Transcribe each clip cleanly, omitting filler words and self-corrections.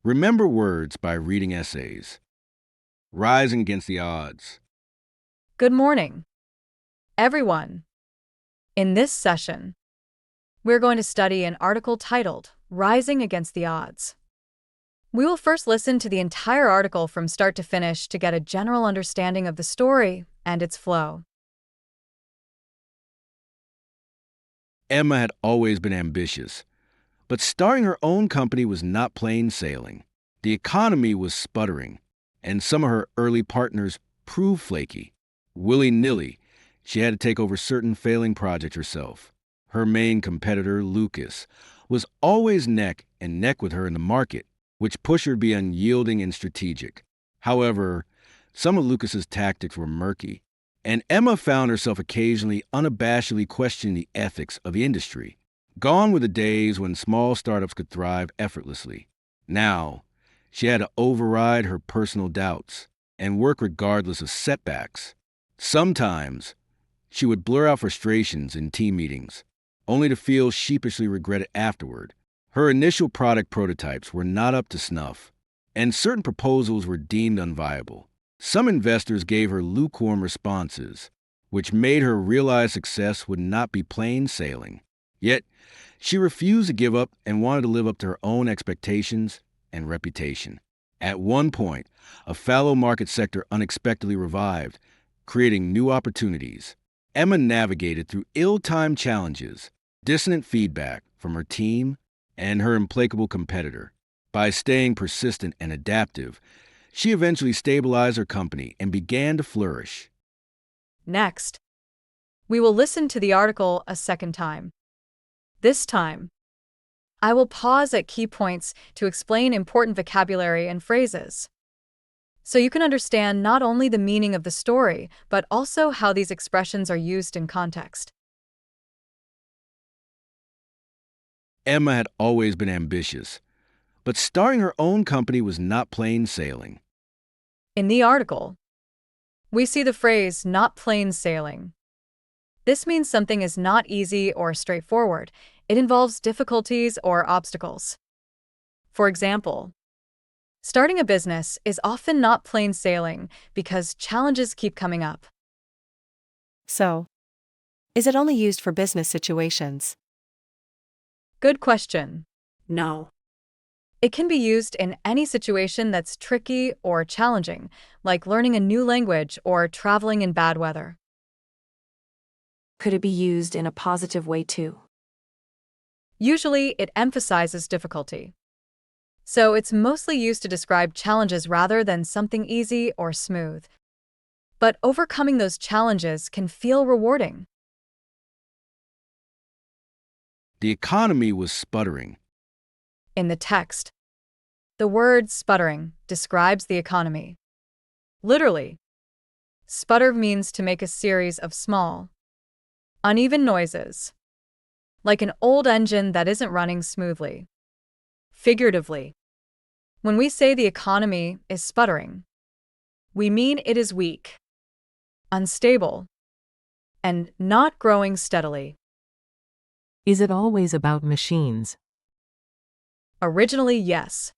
Remember words by reading essays. Rising against the odds. Good morning, everyone. In this session, we're going to study an article titled Rising Against the Odds. We will first listen to the entire article from start to finish to get a general understanding of the story and its flow. Emma had always been ambitious, but starting her own company was not plain sailing. The economy was sputtering, and some of her early partners proved flaky. Willy-nilly, she had to take over certain failing projects herself. Her main competitor, Lucas, was always neck and neck with her in the market, which pushed her to be unyielding and strategic. However, some of Lucas's tactics were murky, and Emma found herself occasionally unabashedly questioning the ethics of the industry. Gone were the days when small startups could thrive effortlessly. Now, she had to override her personal doubts and work regardless of setbacks. Sometimes, she would blur out frustrations in team meetings, only to feel sheepishly regret it afterward. Her initial product prototypes were not up to snuff, and certain proposals were deemed unviable. Some investors gave her lukewarm responses, which made her realize success would not be plain sailing. Yet, she refused to give up and wanted to live up to her own expectations and reputation. At one point, a fallow market sector unexpectedly revived, creating new opportunities. Emma navigated through ill-timed challenges, dissonant feedback from her team, and her implacable competitor. By staying persistent and adaptive, she eventually stabilized her company and began to flourish. Next, we will listen to the article a second time. This time, I will pause at key points to explain important vocabulary and phrases, so you can understand not only the meaning of the story, but also how these expressions are used in context. Emma had always been ambitious, but starting her own company was not plain sailing. In the article, we see the phrase not plain sailing. This means something is not easy or straightforward. It involves difficulties or obstacles. For example, starting a business is often not plain sailing because challenges keep coming up. So, is it only used for business situations? Good question. No. It can be used in any situation that's tricky or challenging, like learning a new language or traveling in bad weather. Could it be used in a positive way too? Usually, it emphasizes difficulty. So it's mostly used to describe challenges rather than something easy or smooth. But overcoming those challenges can feel rewarding. The economy was sputtering. In the text, the word sputtering describes the economy. Literally, sputter means to make a series of small, uneven noises, like an old engine that isn't running smoothly. Figuratively, when we say the economy is sputtering, we mean it is weak, unstable, and not growing steadily. Is it always about machines? Originally, yes,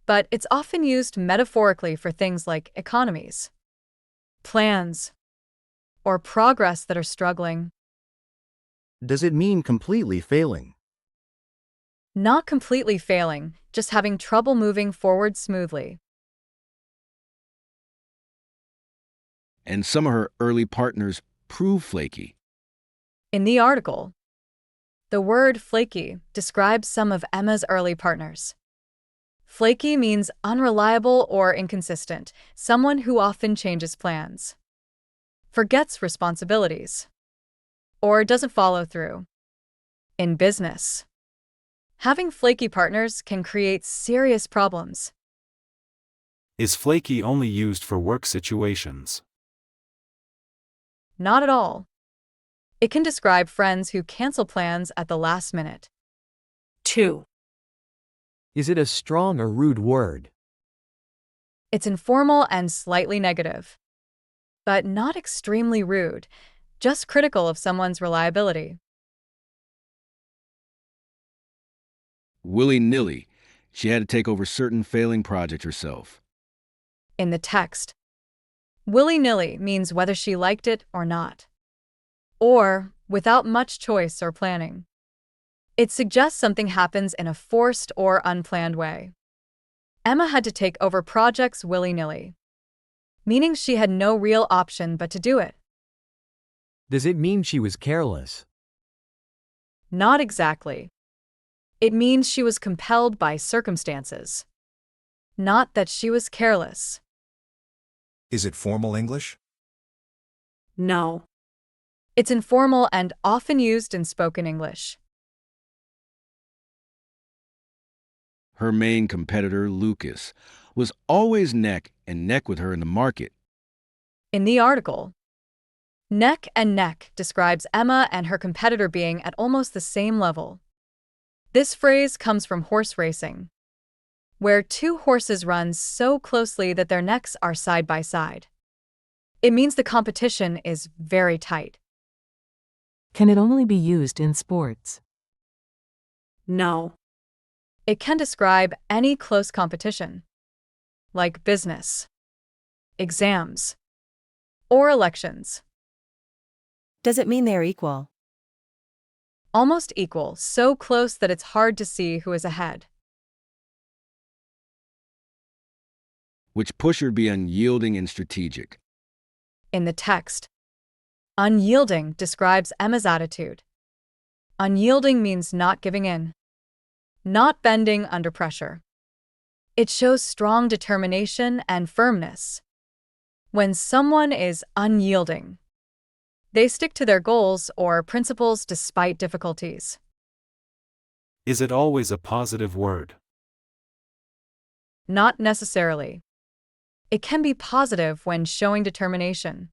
but it's often used metaphorically for things like economies, plans, or progress that are struggling. Does it mean completely failing? Not completely failing, just having trouble moving forward smoothly. And some of her early partners proved flaky. In the article, the word flaky describes some of Emma's early partners. Flaky means unreliable or inconsistent, someone who often changes plans, forgets responsibilities, or doesn't follow through. In business, having flaky partners can create serious problems. Is flaky only used for work situations? Not at all. It can describe friends who cancel plans at the last minute. 2. Is it a strong or rude word? It's informal and slightly negative, but not extremely rude, just critical of someone's reliability. Willy-nilly, She had to take over certain failing projects herself. In the text, willy-nilly means whether she liked it or not, or without much choice or planning. It suggests something happens in a forced or unplanned way. Emma had to take over projects willy-nilly, meaning she had no real option but to do it. Does it mean she was careless? Not exactly. It means she was compelled by circumstances, not that she was careless. Is it formal English? No. It's informal and often used in spoken English. Her main competitor, Lucas, was always neck and neck with her in the market. In the article, neck and neck describes Emma and her competitor being at almost the same level. This phrase comes from horse racing, where two horses run so closely that their necks are side by side. It means the competition is very tight. Can it only be used in sports? No. It can describe any close competition, like business, exams, or elections. Does it mean they are equal? Almost equal, so close that it's hard to see who is ahead. Which push her to be unyielding and strategic. In the text, unyielding describes Emma's attitude. Unyielding means not giving in, not bending under pressure. It shows strong determination and firmness. When someone is unyielding, they stick to their goals or principles despite difficulties. Is it always a positive word? Not necessarily. It can be positive when showing determination,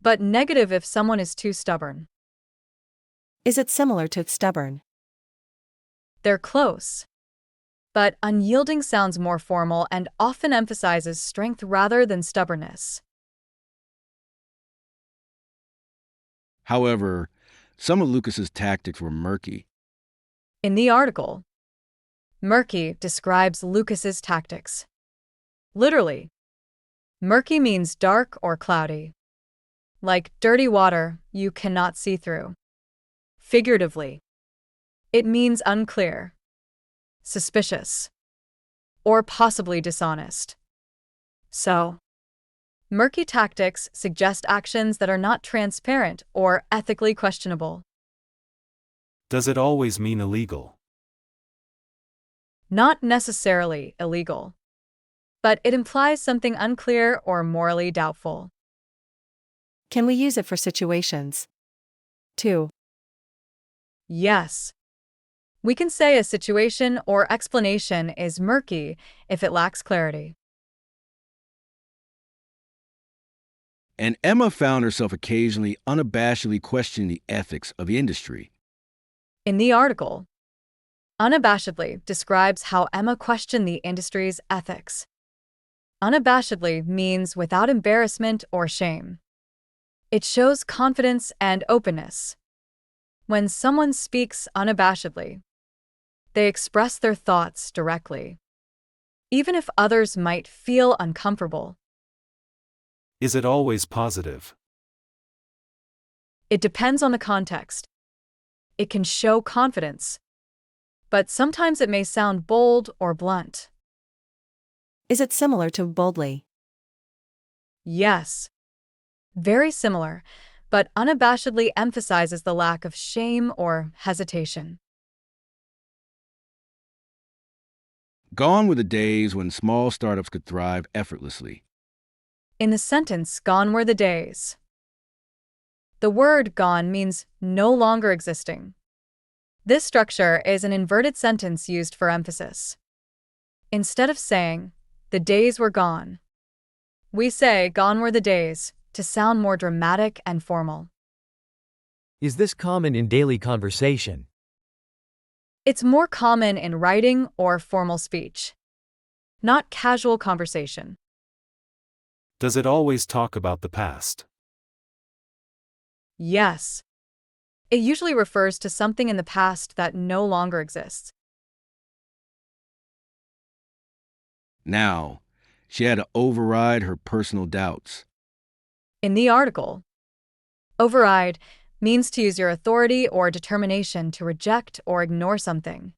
but negative if someone is too stubborn. Is it similar to stubborn? They're close, but unyielding sounds more formal and often emphasizes strength rather than stubbornness. However, some of Lucas's tactics were murky. In the article, murky describes Lucas's tactics. Literally, murky means dark or cloudy, like dirty water you cannot see through. Figuratively, it means unclear, suspicious, or possibly dishonest. So, murky tactics suggest actions that are not transparent or ethically questionable. Does it always mean illegal? Not necessarily illegal, but it implies something unclear or morally doubtful. Can we use it for situations? 2. Yes. We can say a situation or explanation is murky if it lacks clarity. And Emma found herself occasionally unabashedly questioning the ethics of the industry. In the article, unabashedly describes how Emma questioned the industry's ethics. Unabashedly means without embarrassment or shame. It shows confidence and openness. When someone speaks unabashedly, they express their thoughts directly, even if others might feel uncomfortable. Is it always positive? It depends on the context. It can show confidence, but sometimes it may sound bold or blunt. Is it similar to boldly? Yes. Very similar, but unabashedly emphasizes the lack of shame or hesitation. Gone were the days when small startups could thrive effortlessly. In the sentence, gone were the days. The word gone means no longer existing. This structure is an inverted sentence used for emphasis. Instead of saying, the days were gone, we say, gone were the days, to sound more dramatic and formal. Is this common in daily conversation? It's more common in writing or formal speech, not casual conversation. Does it always talk about the past? Yes. It usually refers to something in the past that no longer exists. Now, she had to override her personal doubts. In the article, override means to use your authority or determination to reject or ignore something.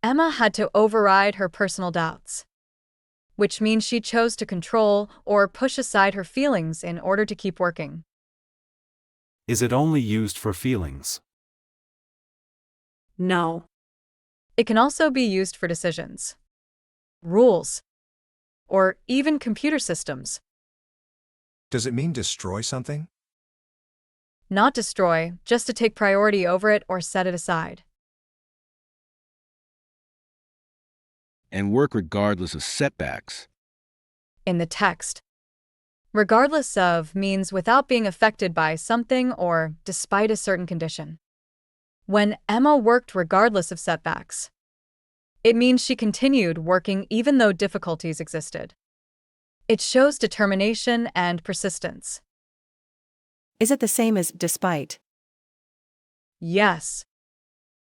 Emma had to override her personal doubts, which means she chose to control or push aside her feelings in order to keep working. Is it only used for feelings? No. It can also be used for decisions, rules, or even computer systems. Does it mean destroy something? Not destroy, just to take priority over it or set it aside. And work regardless of setbacks. In the text, regardless of means without being affected by something or despite a certain condition. When Emma worked regardless of setbacks, it means she continued working even though difficulties existed. It shows determination and persistence. Is it the same as despite? Yes.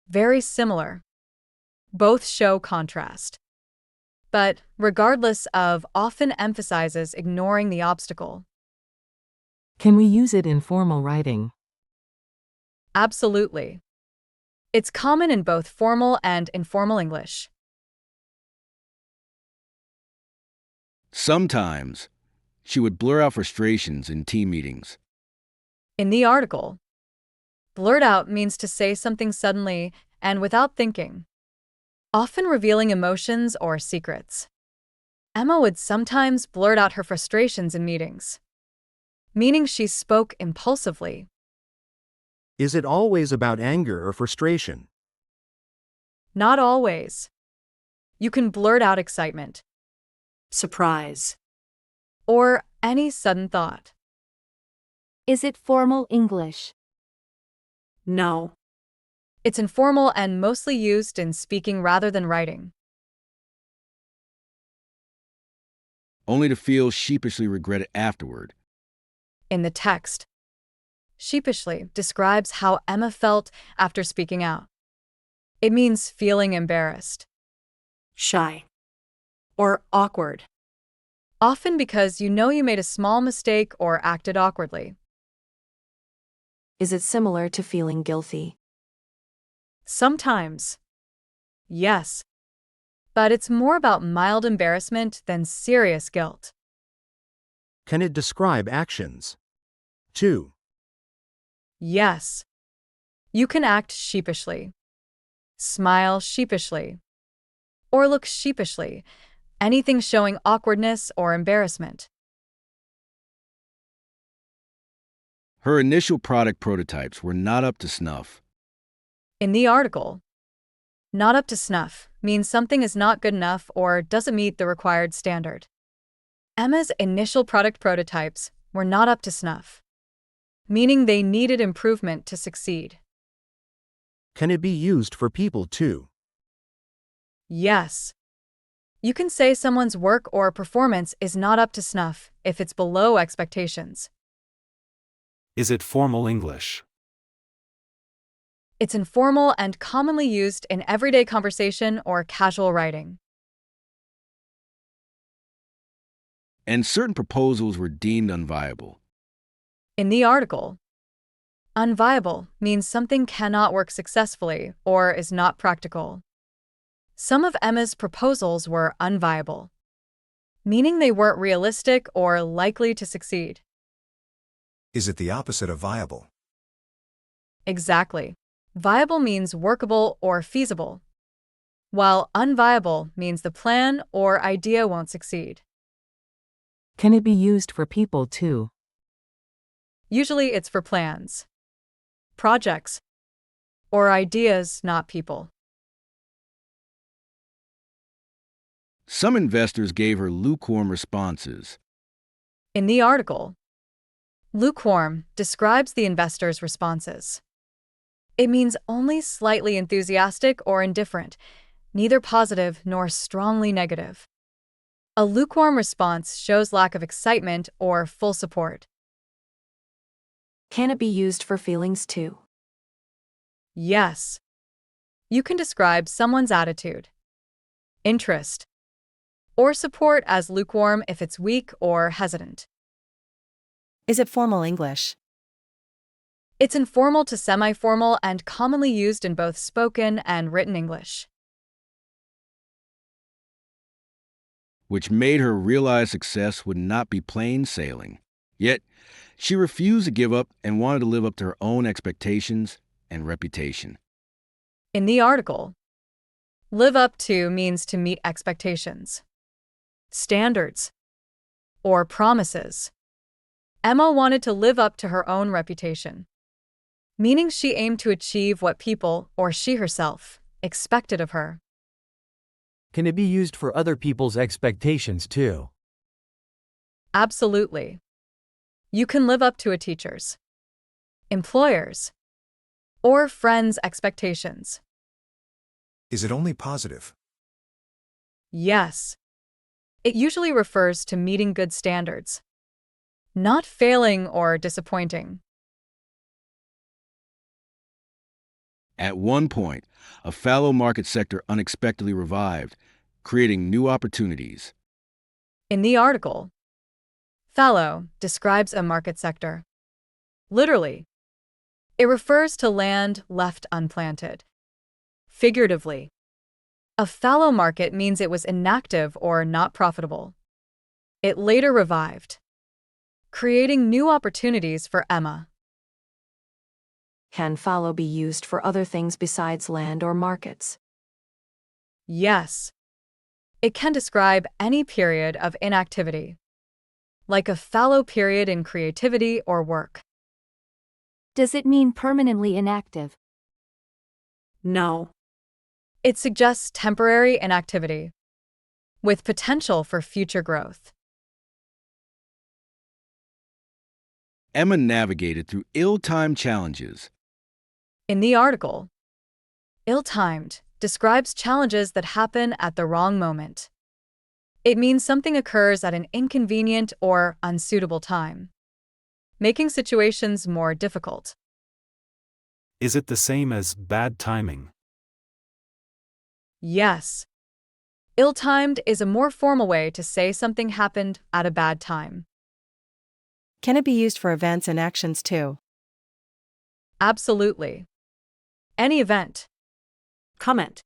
Very similar. Both show contrast. But regardless of often emphasizes ignoring the obstacle. Can we use it in formal writing? Absolutely. It's common in both formal and informal English. Sometimes, she would blur out frustrations in team meetings. In the article, blurt out means to say something suddenly and without thinking, often revealing emotions or secrets. Emma would sometimes blurt out her frustrations in meetings, meaning she spoke impulsively. Is it always about anger or frustration? Not always. You can blurt out excitement, Surprise. or any sudden thought. Is it formal English? No. It's informal and mostly used in speaking rather than writing. Only to feel sheepishly regret it afterward. In the text, sheepishly describes how Emma felt after speaking out. It means feeling embarrassed, Shy. Or awkward. often because you know you made a small mistake or acted awkwardly. Is it similar to feeling guilty? Sometimes. Yes. But it's more about mild embarrassment than serious guilt. Can it describe actions? 2. Yes. You can act sheepishly, smile sheepishly, or look sheepishly, anything showing awkwardness or embarrassment. Her initial product prototypes were not up to snuff. In the article, not up to snuff means something is not good enough or doesn't meet the required standard. Emma's initial product prototypes were not up to snuff, meaning they needed improvement to succeed. Can it be used for people too? Yes. You can say someone's work or performance is not up to snuff if it's below expectations. Is it formal English? It's informal and commonly used in everyday conversation or casual writing. And certain proposals were deemed unviable. In the article, unviable means something cannot work successfully or is not practical. Some of Emma's proposals were unviable, meaning they weren't realistic or likely to succeed. Is it the opposite of viable? Exactly. Viable means workable or feasible, while unviable means the plan or idea won't succeed. Can it be used for people too? Usually it's for plans, projects, or ideas, not people. Some investors gave her lukewarm responses. In the article, lukewarm describes the investor's responses. It means only slightly enthusiastic or indifferent, neither positive nor strongly negative. A lukewarm response shows lack of excitement or full support. Can it be used for feelings too? Yes. You can describe someone's attitude, interest, or support as lukewarm if it's weak or hesitant. Is it formal English? It's informal to semi-formal and commonly used in both spoken and written English. Which made her realize success would not be plain sailing. Yet, she refused to give up and wanted to live up to her own expectations and reputation. In the article, live up to means to meet expectations, standards, or promises. Emma wanted to live up to her own reputation, meaning she aimed to achieve what people, or she herself, expected of her. Can it be used for other people's expectations too? Absolutely. You can live up to a teacher's, employer's, or friend's expectations. Is it only positive? Yes. It usually refers to meeting good standards, not failing or disappointing. At one point, a fallow market sector unexpectedly revived, creating new opportunities. In the article, fallow describes a market sector. Literally, it refers to land left unplanted. Figuratively, a fallow market means it was inactive or not profitable. It later revived, creating new opportunities for Emma. Can fallow be used for other things besides land or markets? Yes. It can describe any period of inactivity, like a fallow period in creativity or work. Does it mean permanently inactive? No. It suggests temporary inactivity, with potential for future growth. Emma navigated through ill-timed challenges. In the article, ill-timed describes challenges that happen at the wrong moment. It means something occurs at an inconvenient or unsuitable time, making situations more difficult. Is it the same as bad timing? Yes. Ill-timed is a more formal way to say something happened at a bad time. Can it be used for events and actions too? Absolutely. Any event, Comment.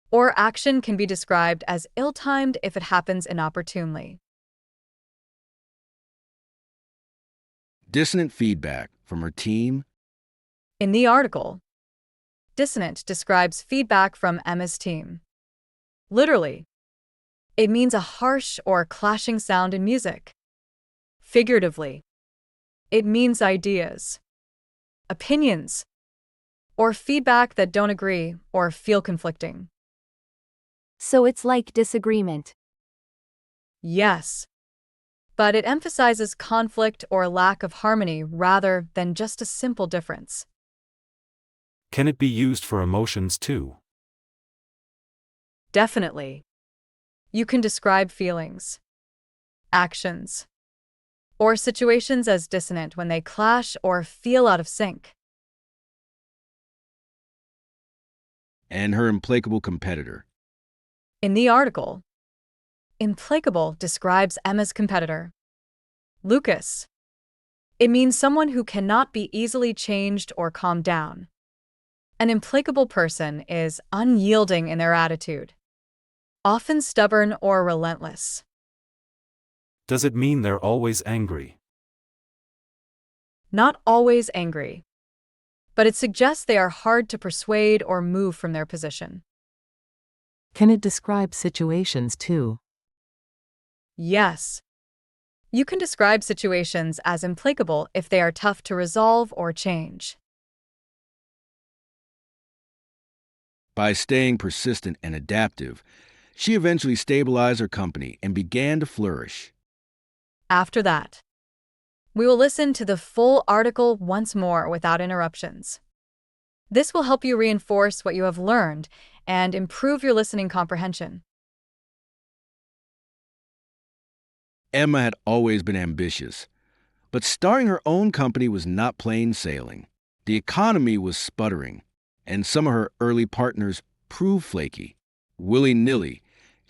or action can be described as ill-timed if it happens inopportunely. Dissonant feedback from her team. In the article, dissonant describes feedback from Emma's team. Literally, it means a harsh or clashing sound in music. Figuratively, it means ideas, opinions, or feedback that don't agree or feel conflicting. So it's like disagreement. Yes, but it emphasizes conflict or lack of harmony rather than just a simple difference. Can it be used for emotions too? Definitely. You can describe feelings, actions, or situations as dissonant when they clash or feel out of sync. And her implacable competitor. In the article, implacable describes Emma's competitor, Lucas. It means someone who cannot be easily changed or calmed down. An implacable person is unyielding in their attitude, often stubborn or relentless. Does it mean they're always angry? Not always angry, but it suggests they are hard to persuade or move from their position. Can it describe situations too? Yes. You can describe situations as implacable if they are tough to resolve or change. By staying persistent and adaptive, she eventually stabilized her company and began to flourish. After that, we will listen to the full article once more without interruptions. This will help you reinforce what you have learned and improve your listening comprehension. Emma had always been ambitious, but starting her own company was not plain sailing. The economy was sputtering, and some of her early partners proved flaky. Willy-nilly,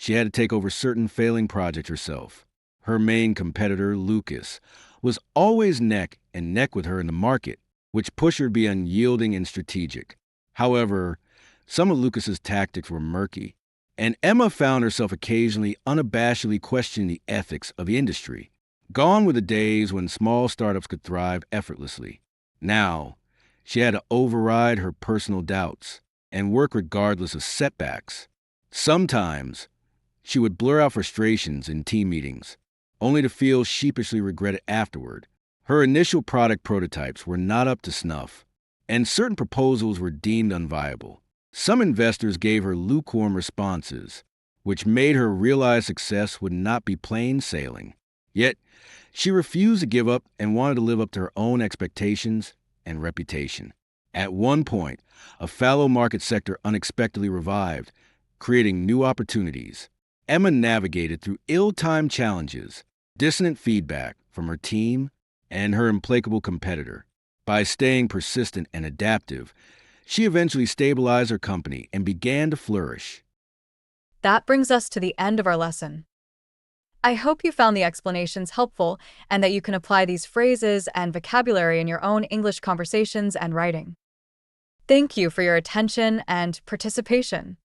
She had to take over certain failing projects herself. Her main competitor, Lucas, was always neck and neck with her in the market, which pushed her to be unyielding and strategic. However, some of Lucas's tactics were murky, and Emma found herself occasionally unabashedly questioning the ethics of the industry. Gone were the days when small startups could thrive effortlessly. Now, she had to override her personal doubts and work regardless of setbacks. Sometimes, she would blur out frustrations in team meetings, only to feel sheepishly regretted afterward. Her initial product prototypes were not up to snuff, and certain proposals were deemed unviable. Some investors gave her lukewarm responses, which made her realize success would not be plain sailing. Yet, she refused to give up and wanted to live up to her own expectations and reputation. At one point, a fallow market sector unexpectedly revived, creating new opportunities. Emma navigated through ill-timed challenges, dissonant feedback from her team, and her implacable competitor. By staying persistent and adaptive, she eventually stabilized her company and began to flourish. That brings us to the end of our lesson. I hope you found the explanations helpful and that you can apply these phrases and vocabulary in your own English conversations and writing. Thank you for your attention and participation.